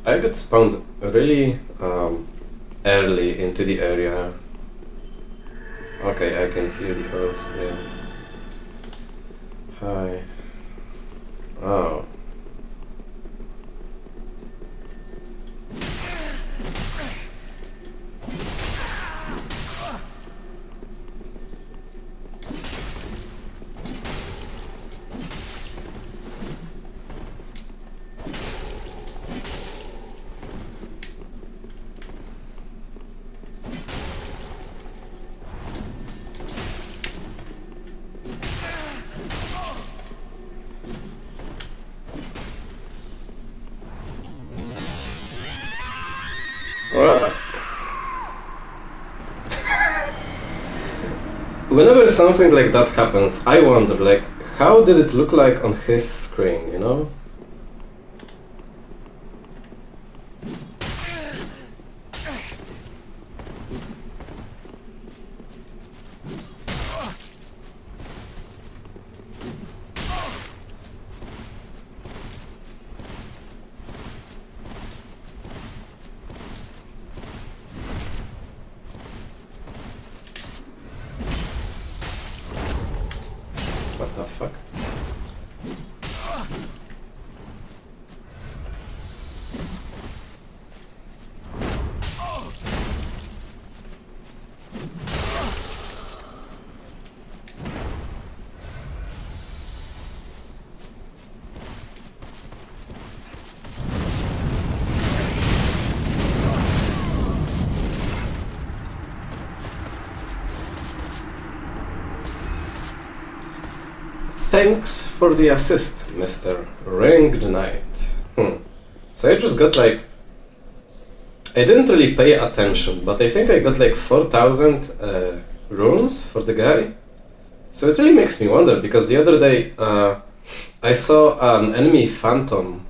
I got spawned really early into the area. Okay, I can hear the host, yeah. Hi. Oh. Whenever something like that happens, I wonder, like, how did it look like on his screen, you know? What the fuck? Thanks for the assist, Mr. Ringed Knight. So I just got like... I didn't really pay attention, but I think I got like 4,000 runes for the guy. So it really makes me wonder, because the other day I saw an enemy phantom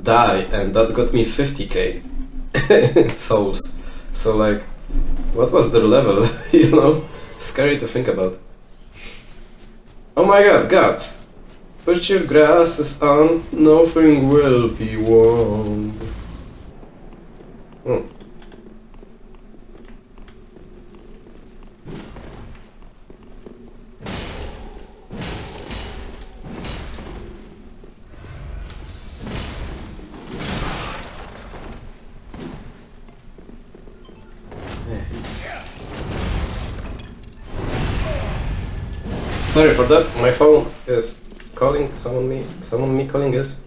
die, and that got me 50k souls. So like, what was their level, you know? Scary to think about. Oh my god, gods! Put your glasses on, nothing will be warm. Sorry for that, my phone is calling, someone me calling us.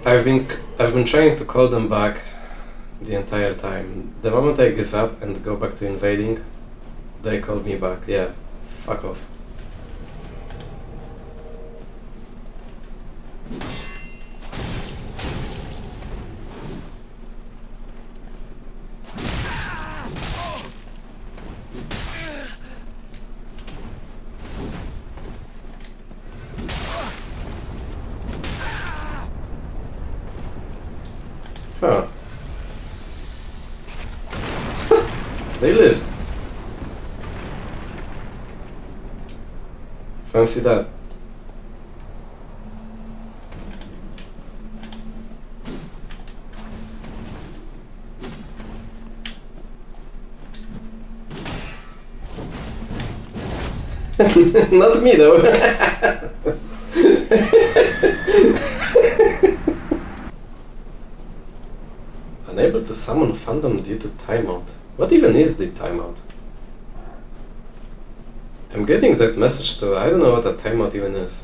I've been trying to call them back the entire time. The moment I give up and go back to invading, they call me back. Yeah, fuck off. Huh. They lived. Fancy that. Not me though. Unable to summon Phantom due to timeout. What even is the timeout? I'm getting that message too. I don't know what a timeout even is.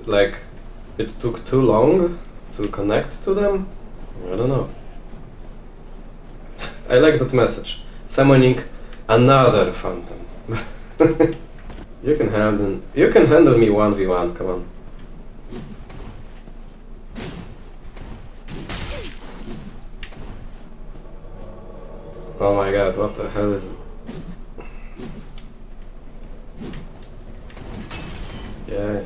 Like, it took too long to connect to them? I don't know. I like that message. Summoning another Phantom. You can handle me 1v1, come on. Oh my god, what the hell is it? Yeah.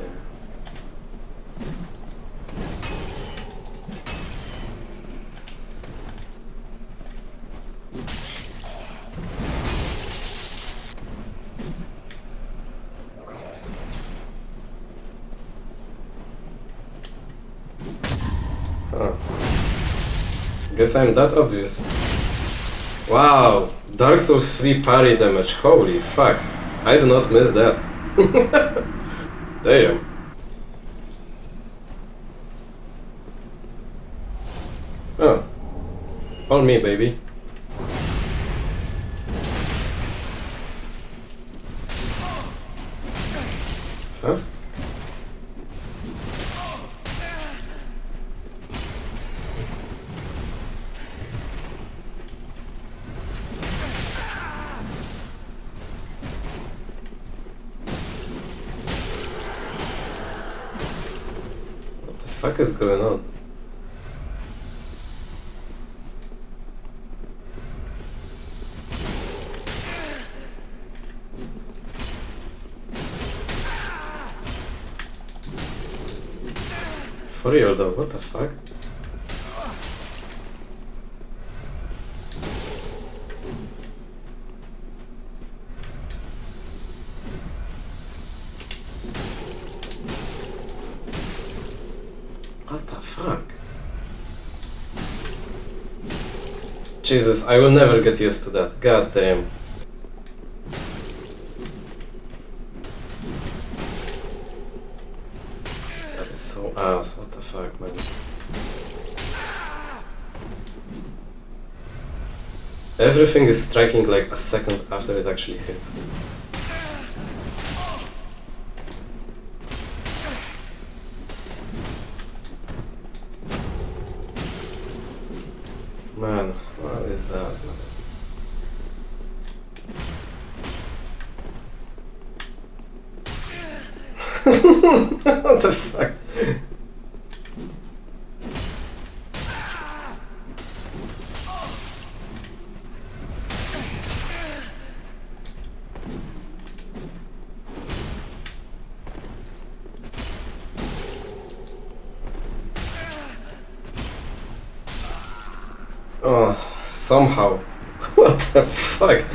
Huh. Guess I'm that obvious. Wow, Dark Souls 3 parry damage, holy fuck. I do not miss that. Damn. Oh. All me, baby. Huh? What the fuck is going on? For real though, what the fuck? What the fuck? Jesus, I will never get used to that. God damn. That is so ass. What the fuck, man? Everything is striking like a second after it actually hits. Man, what is that, man? What the fuck? Oh, somehow. What the fuck?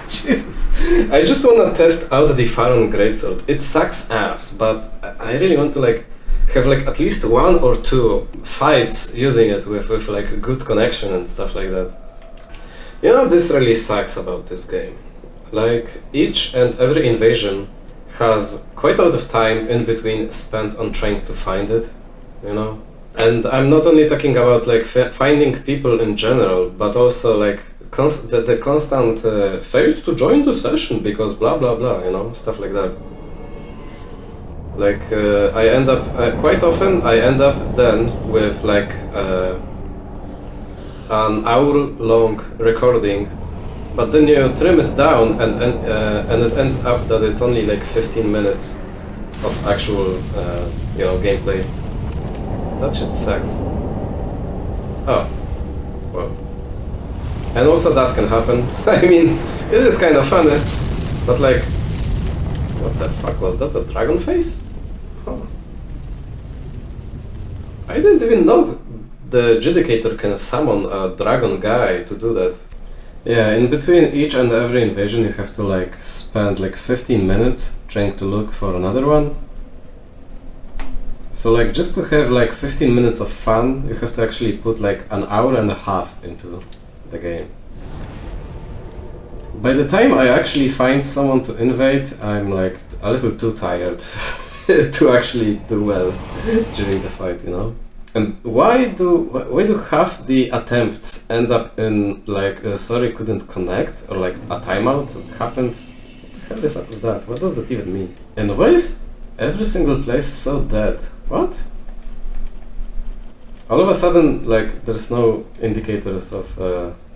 Jesus. I just wanna test out the Pharaon Greatsword. It sucks ass, but I really want to like have like at least 1 or 2 fights using it with like a good connection and stuff like that. You know, this really sucks about this game. Like, each and every invasion has quite a lot of time in between spent on trying to find it, you know? And I'm not only talking about like finding people in general, but also like the constant failed to join the session because blah blah blah, you know, stuff like that. Like I end up quite often I end up then with like an hour-long recording, but then you trim it down and it ends up that it's only like 15 minutes of actual you know, gameplay. That shit sucks. Oh, well. And also that can happen. I mean, it is kind of funny, but like, what the fuck, was that a dragon face? Huh. I didn't even know the Judicator can summon a dragon guy to do that. Yeah, in between each and every invasion you have to like spend like 15 minutes trying to look for another one. So like, just to have like 15 minutes of fun, you have to actually put like an hour and a half into the game. by the time I actually find someone to invade, I'm like a little too tired to actually do well during the fight, you know? And why do half the attempts end up in like sorry couldn't connect, or like a timeout happened? What the hell is up with that? What does that even mean? And why is every single place so dead? What? All of a sudden, like, there's no indicators of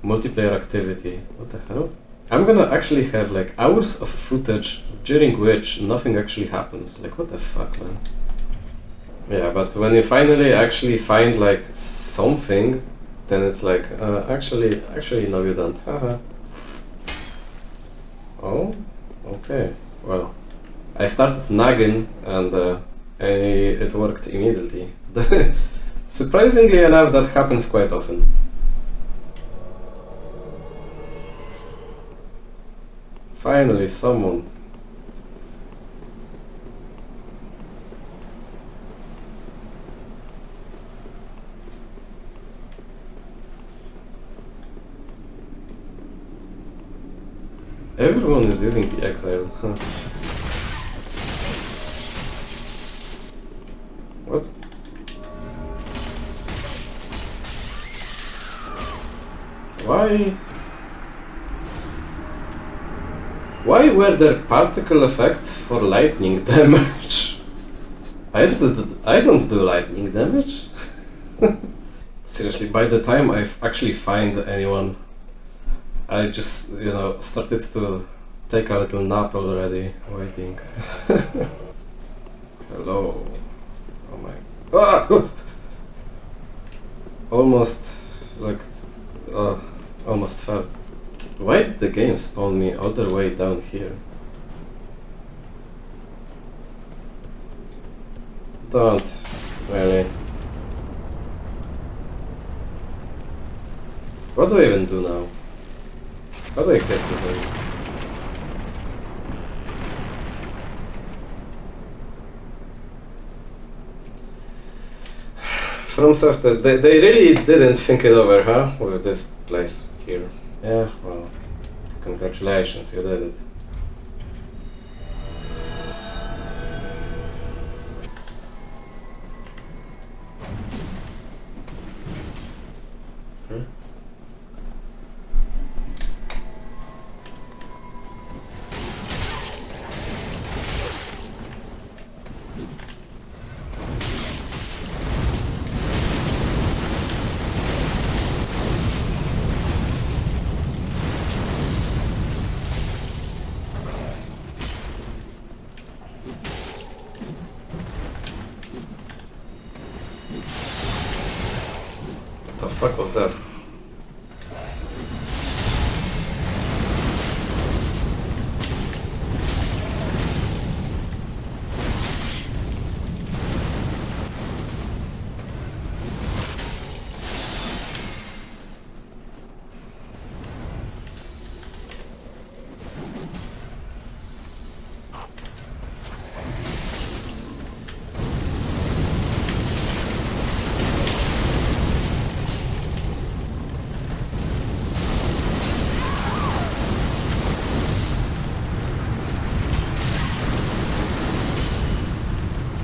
multiplayer activity. What the hell? I'm gonna actually have like hours of footage during which nothing actually happens. Like, what the fuck, man? Yeah, but when you finally actually find like something, then it's like, actually, no, you don't. Haha. Oh, okay. Well, I started nagging and it worked immediately. Surprisingly enough, that happens quite often. Finally, someone. Everyone is using the exile, huh? What? Why? Why were there particle effects for lightning damage? I don't do lightning damage. Seriously, by the time I actually find anyone, I just, you know, started to take a little nap already, waiting. Hello. Oh my... Ah! Almost, like, almost fell. Why did the game spawn me all the way down here? Don't, really. What do I even do now? How do I get to them? From Software, they really didn't think it over, huh? With this place here. Yeah, well, congratulations, you did it. Hmm? What the fuck was that?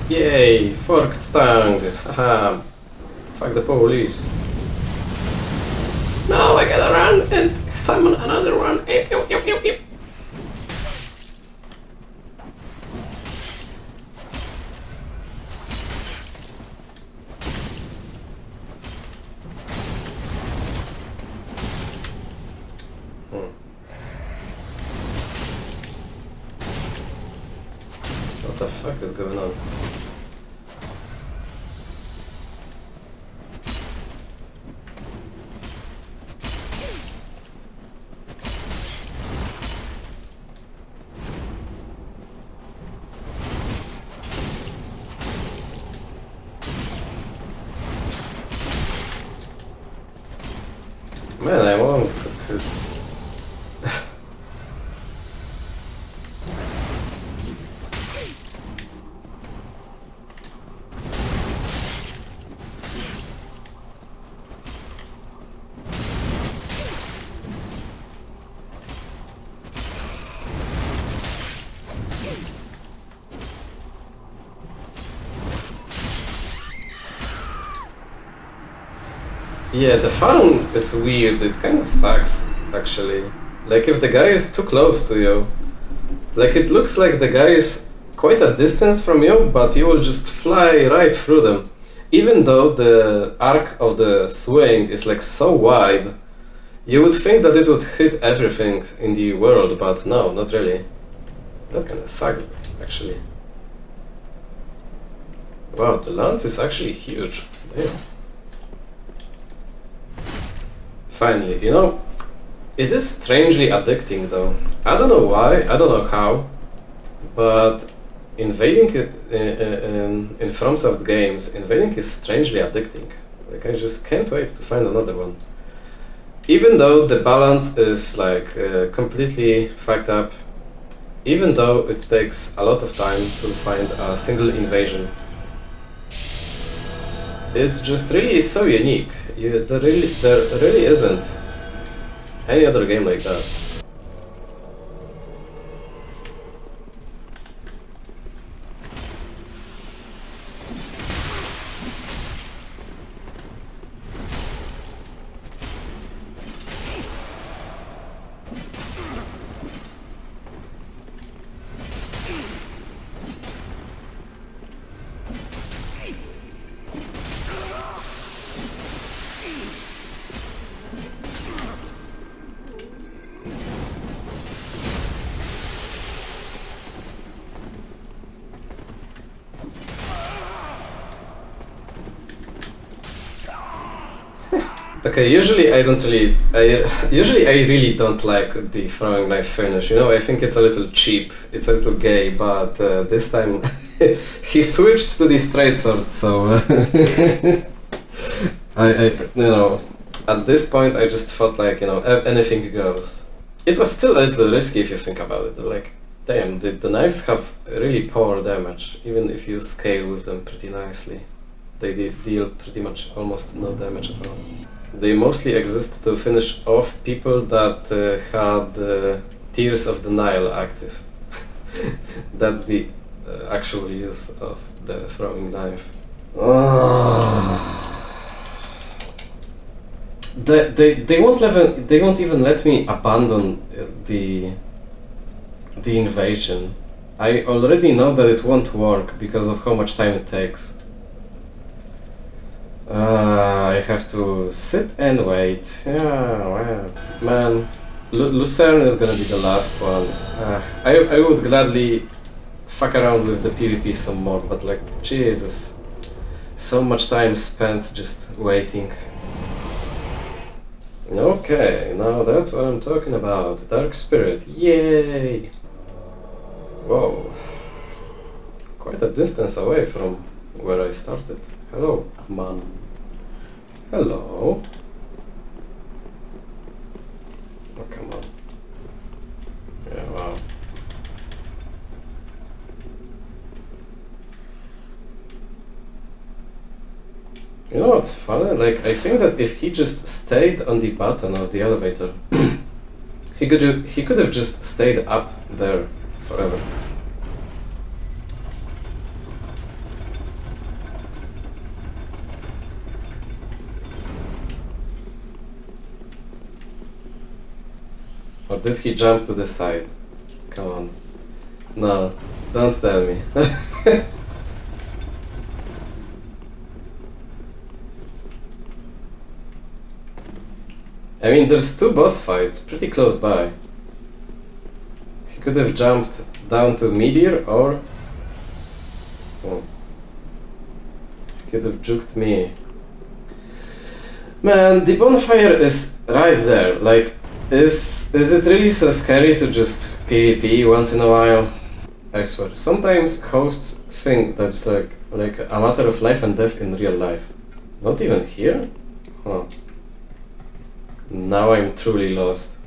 Yay, forked tongue. Haha. Fuck the police. Now I gotta run and summon another one. Eep, eep, eep, eep, eep. What the fuck is going on? Man, I almost got killed. Yeah, the farm is weird. It kind of sucks, actually. Like, if the guy is too close to you, like, it looks like the guy is quite a distance from you, but you will just fly right through them. Even though the arc of the swing is like so wide, you would think that it would hit everything in the world, but no, not really. That kind of sucks, actually. Wow, the lance is actually huge. Damn. Finally, you know, it is strangely addicting though. I don't know why, I don't know how, but invading in FromSoft games, invading is strangely addicting. Like, I just can't wait to find another one. Even though the balance is like completely fucked up, even though it takes a lot of time to find a single invasion, it's just really so unique. There really isn't any other game like that. Okay, usually I don't really, usually I really don't like the throwing knife finish, you know, I think it's a little cheap, it's a little gay, but this time he switched to the straight sword, so you know, at this point I just felt like, you know, anything goes. It was still a little risky if you think about it, like, damn, the knives have really poor damage, even if you scale with them pretty nicely. They deal pretty much almost no damage at all. They mostly exist to finish off people that had Tears of the Nile active. That's the actual use of the throwing knife. They won't even let me abandon the invasion. I already know that it won't work because of how much time it takes. I have to sit and wait. Yeah, well, man, Lucerne is gonna be the last one. I would gladly fuck around with the PvP some more, but like, Jesus, so much time spent just waiting. Okay, now that's what I'm talking about. Dark Spirit, yay! Whoa, quite a distance away from where I started. Hello, man. Hello. Oh, come on. Yeah, wow. You know what's funny? Like, I think that if he just stayed on the button of the elevator, he could have just stayed up there forever. Or did he jump to the side? Come on. No, don't tell me. I mean, there's two boss fights pretty close by. He could have jumped down to Meteor, or... Oh. He could have juked me. Man, the bonfire is right there, like... Is it really so scary to just PvP once in a while? I swear, sometimes hosts think that's like a matter of life and death in real life. Not even here? Huh. Now I'm truly lost.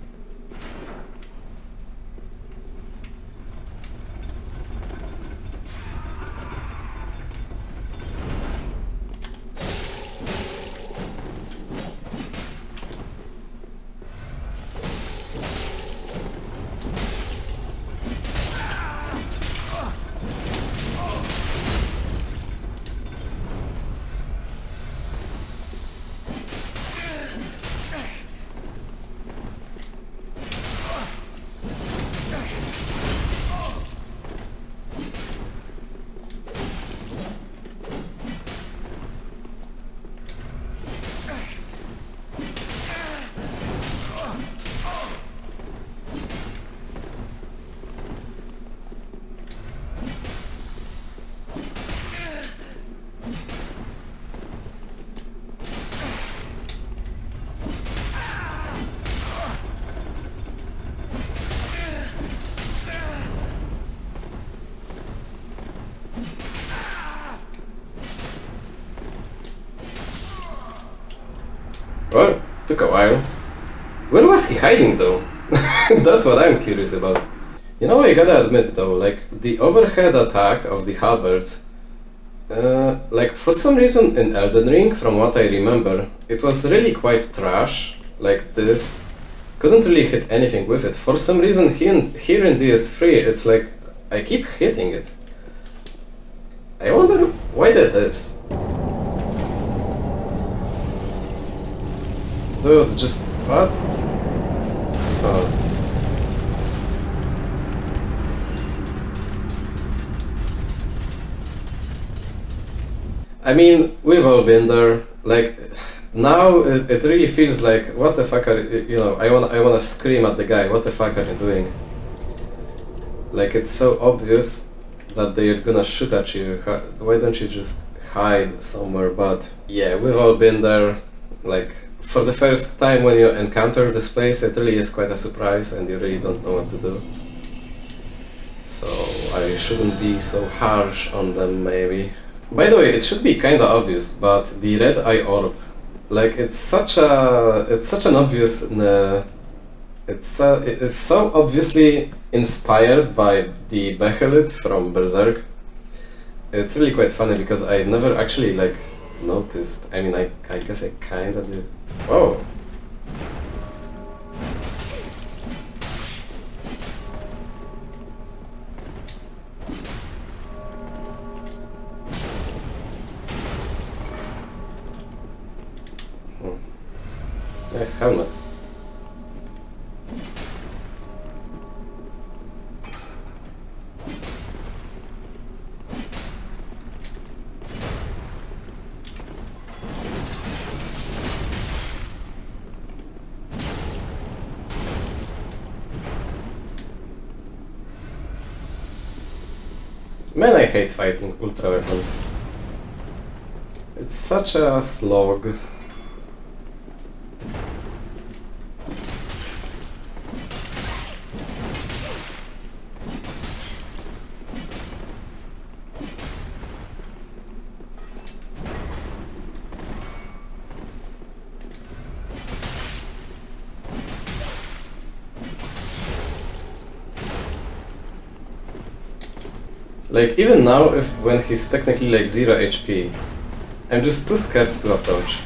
Well, took a while. Where was he hiding though? That's what I'm curious about. You know, I gotta admit though, like the overhead attack of the halberds, like for some reason in Elden Ring, from what I remember, it was really quite trash. Like this, couldn't really hit anything with it. For some reason here in DS3, it's like I keep hitting it. I wonder why that is. Dude, just what? Oh. I mean, we've all been there. Like, now it really feels like, what the fuck are you know? I wanna scream at the guy. What the fuck are you doing? Like, it's so obvious that they're gonna shoot at you. Why don't you just hide somewhere? But yeah, we've all been there. Like, for the first time when you encounter this place, it really is quite a surprise, and you really don't know what to do. So I shouldn't be so harsh on them, maybe. By the way, it should be kinda obvious, but the red eye orb, like it's such an obvious, it's so obviously inspired by the Behelit from Berserk. It's really quite funny because I never actually like noticed. I mean, I guess I kinda did. Whoa. Nice helmet. Man, I hate fighting ultra weapons. It's such a slog. Like, even now, when he's technically like 0 HP, I'm just too scared to approach.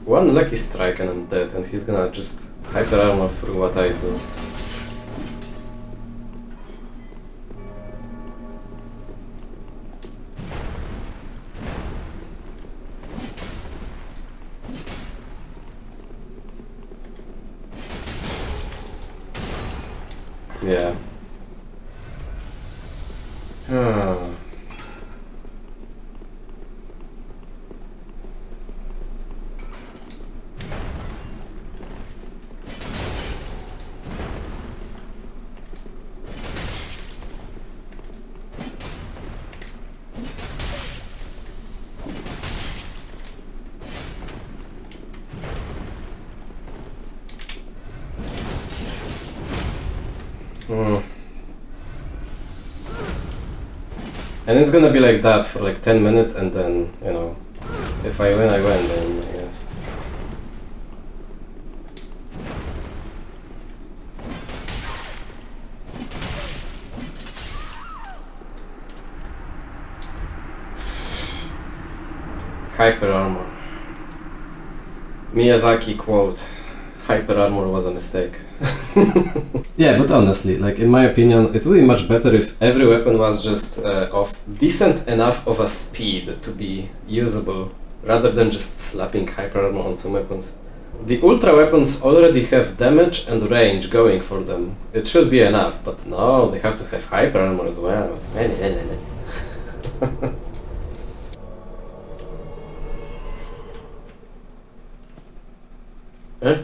One lucky strike and I'm dead, and he's gonna just hyper armor through what I do. Yeah. And it's gonna be like that for like 10 minutes, and then, you know, if I win, I win, then I guess. Hyper armor. Miyazaki quote: hyper armor was a mistake. Yeah, but honestly, like in my opinion, it would be much better if every weapon was just of decent enough of a speed to be usable, rather than just slapping hyper armor on some weapons. The ultra weapons already have damage and range going for them. It should be enough, but no, they have to have hyper armor as well. Huh?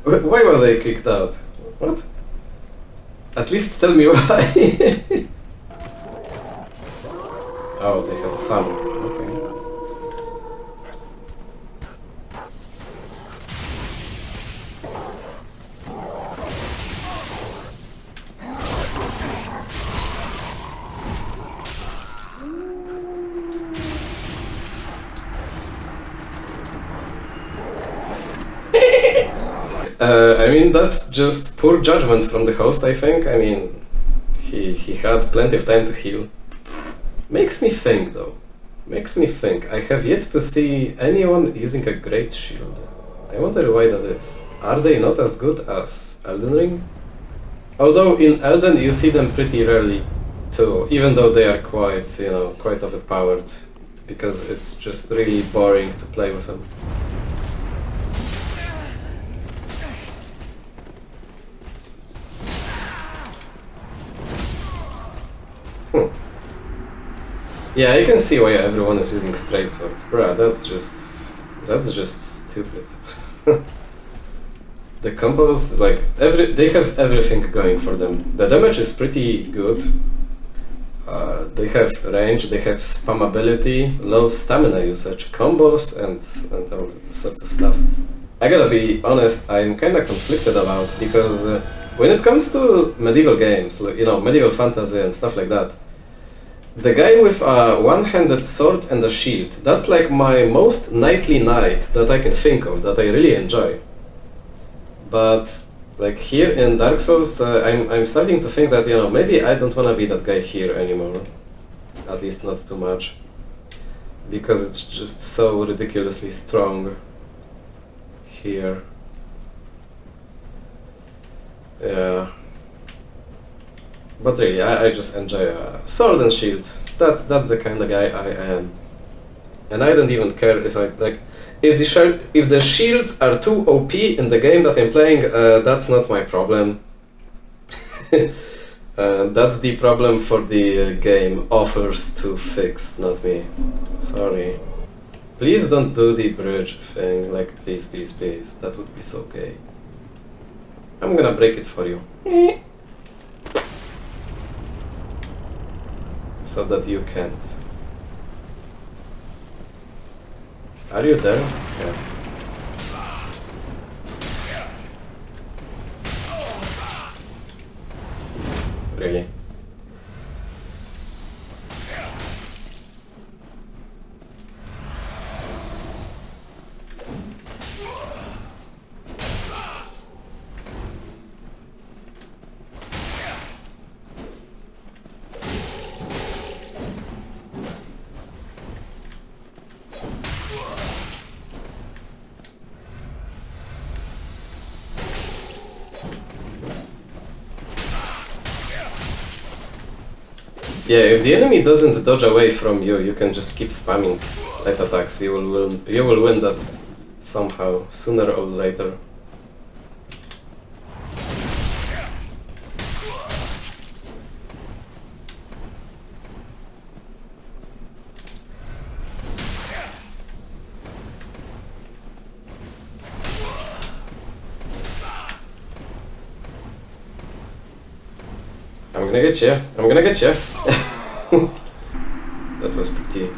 Why was I kicked out? What? At least tell me why. Oh, they have some. Okay. I mean, that's just poor judgment from the host, I think. I mean, he had plenty of time to heal. Makes me think, though. Makes me think. I have yet to see anyone using a great shield. I wonder why that is. Are they not as good as Elden Ring? Although in Elden you see them pretty rarely too, even though they are quite, you know, quite overpowered, because it's just really boring to play with them. Yeah, you can see why everyone is using straight swords. Bruh, that's just stupid. The combos, like, they have everything going for them. The damage is pretty good. They have range, they have spammability, low stamina usage, combos, and all sorts of stuff. I gotta be honest, I'm kinda conflicted about, because when it comes to medieval games, like, you know, medieval fantasy and stuff like that, the guy with a one-handed sword and a shield, that's like my most knightly knight that I can think of, that I really enjoy. But like here in Dark Souls, I'm starting to think that, you know, maybe I don't want to be that guy here anymore. At least not too much. Because it's just so ridiculously strong here. Yeah. But really, I just enjoy sword and shield. That's the kind of guy I am. And I don't even care if if the shields are too OP in the game that I'm playing, that's not my problem. That's the problem for the game offers to fix, not me. Sorry. Please don't do the bridge thing, like, please, please, please. That would be so gay. I'm gonna break it for you. So that you can't. Are you there? Yeah. Really? Yeah, if the enemy doesn't dodge away from you, you can just keep spamming light attacks. You will win that somehow, sooner or later. I'm gonna get you. I'm gonna get you. That was pretty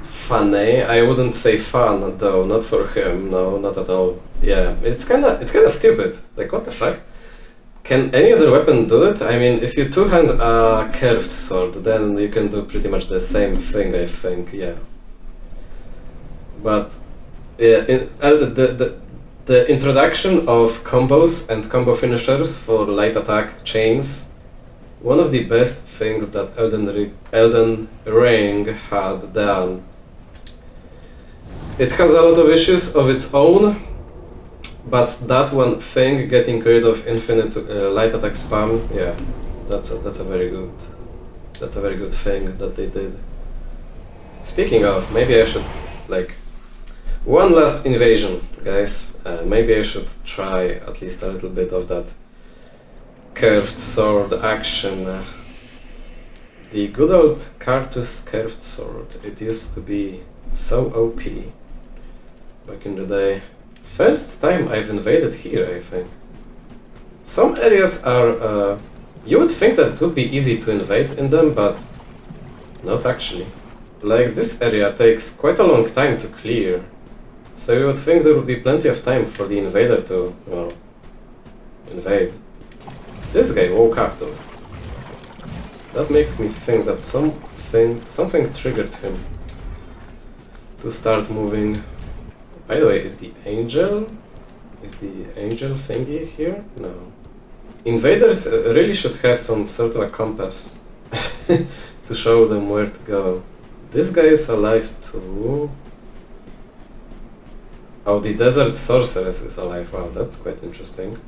funny. I wouldn't say fun though, not for him. No, not at all. Yeah, it's kinda stupid. Like, what the fuck? Can any other weapon do it? I mean, if you two-hand a curved sword, then you can do pretty much the same thing, I think. Yeah. But yeah, the introduction of combos and combo finishers for light attack chains. One of the best things that Elden Ring had done. It has a lot of issues of its own, but that one thing, getting rid of infinite light attack spam, yeah, that's a very good thing that they did. Speaking of, maybe I should, like, one last invasion, guys. Maybe I should try at least a little bit of that curved sword action. The good old Cartus curved sword. It used to be so OP back in the day. First time I've invaded here, I think. Some areas are... you would think that it would be easy to invade in them, but not actually. Like, this area takes quite a long time to clear, so you would think there would be plenty of time for the invader to, well, invade. This guy woke up though. That makes me think that something triggered him to start moving. By the way, is the angel Is the angel thingy here? No. Invaders really should have some sort of a compass to show them where to go. This guy is alive too. Oh, the desert sorceress is alive. Wow, that's quite interesting.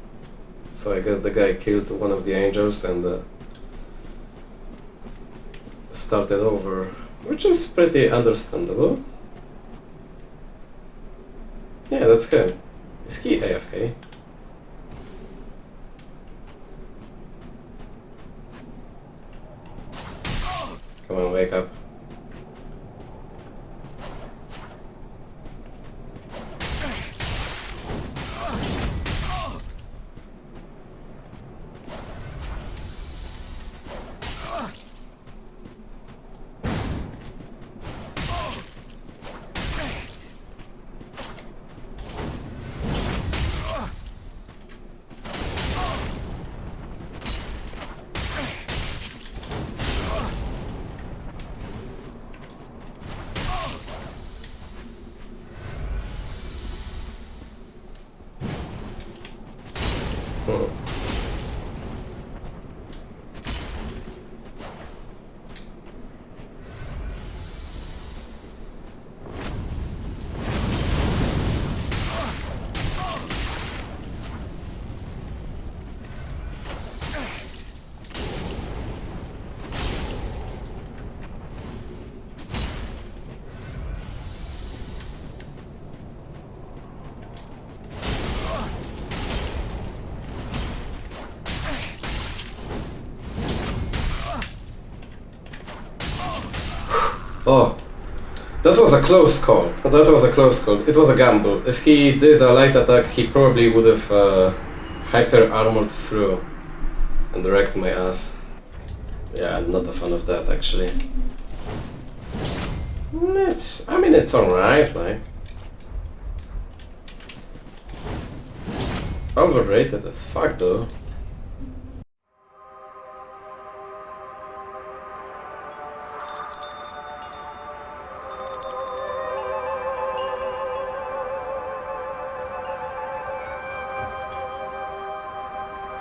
So I guess the guy killed one of the angels and started over, which is pretty understandable. Yeah, that's him. Is he AFK? Come on, wake up. Oh, that was a close call. That was a close call. It was a gamble. If he did a light attack, he probably would have hyper armored through and wrecked my ass. Yeah, I'm not a fan of that actually. I mean, it's alright, like. Overrated as fuck though.